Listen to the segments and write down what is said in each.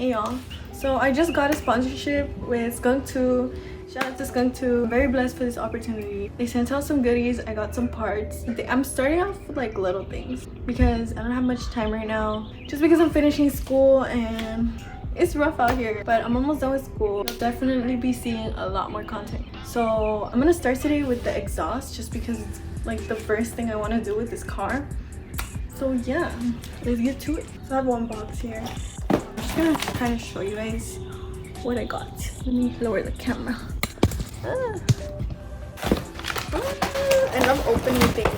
Hey y'all, so I just got a sponsorship with Skunk2. Shout out to Skunk2. Very blessed for this opportunity. They sent out some goodies. I got some parts. I'm starting off with like little things because I don't have much time right now, just because I'm finishing school and it's rough out here, but I'm almost done with school. You'll definitely be seeing a lot more content. So I'm gonna start today with the exhaust just because it's like the first thing I want to do with this car. So yeah, let's get to it. So I have one box here. I'm just gonna kind of show you guys what I got. Let me lower the camera. I love opening things.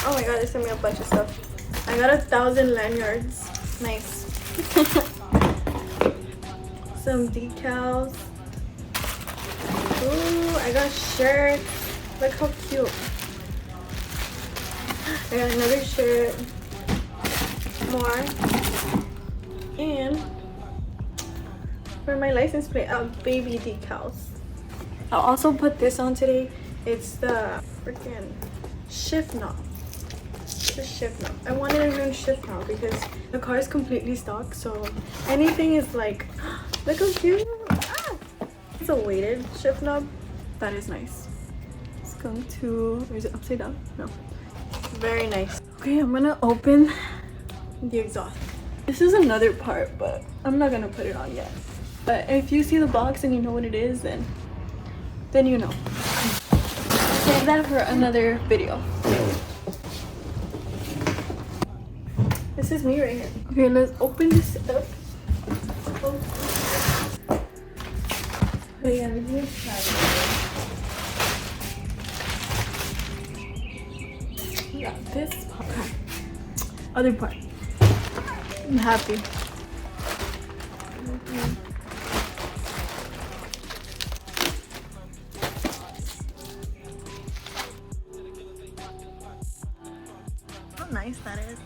Oh my god, they sent me a bunch of stuff. I got 1,000 lanyards. Nice. Some decals. Ooh, I got shirts. Look how cute. I got another shirt. More. And for my license plate, baby decals. I'll also put this on today. It's the freaking shift knob. The shift knob. I wanted a new shift knob because the car is completely stock, so anything is like, look how cute. It's a weighted shift knob. That is nice. Skunk2. Or is it upside down? No. Very nice. Okay, I'm gonna open the exhaust. This is another part, but I'm not gonna put it on yet. But if you see the box and you know what it is, then you know. Save that for another video. This is me right here. Okay, let's open this up. Putting everything inside. We got this part. Okay. Other part. I'm happy. How nice that is.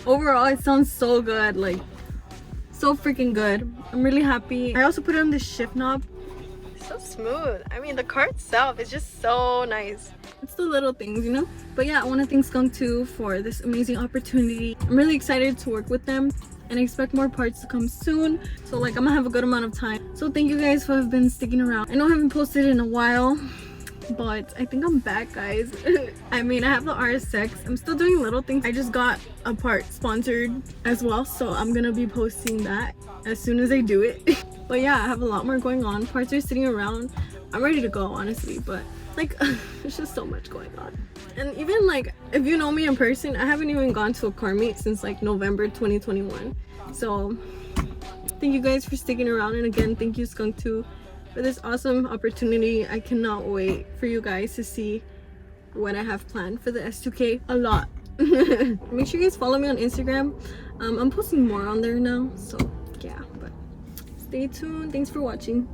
Overall, it sounds so good, like so freaking good. I'm really happy. I also put it on the shift knob. So smooth. I mean, the car itself is just so nice. It's the little things, you know. But yeah, I want to thank Skunk2 for this amazing opportunity. I'm really excited to work with them and I expect more parts to come soon, so like I'm gonna have a good amount of time. So thank you guys for have been sticking around. I know I haven't posted in a while, but I think I'm back, guys. I mean, I have the RSX. I'm still doing little things. I just got a part sponsored as well, so I'm gonna be posting that as soon as I do it. But yeah, I have a lot more going on. Parts are sitting around. I'm ready to go, honestly, but like there's just so much going on. And even like, if you know me in person, I haven't even gone to a car meet since like November 2021. So thank you guys for sticking around, and again, thank you Skunk2 for this awesome opportunity. I cannot wait for you guys to see what I have planned for the S2K. A lot. Make sure you guys follow me on Instagram. I'm posting more on there now, so yeah, but stay tuned. Thanks for watching.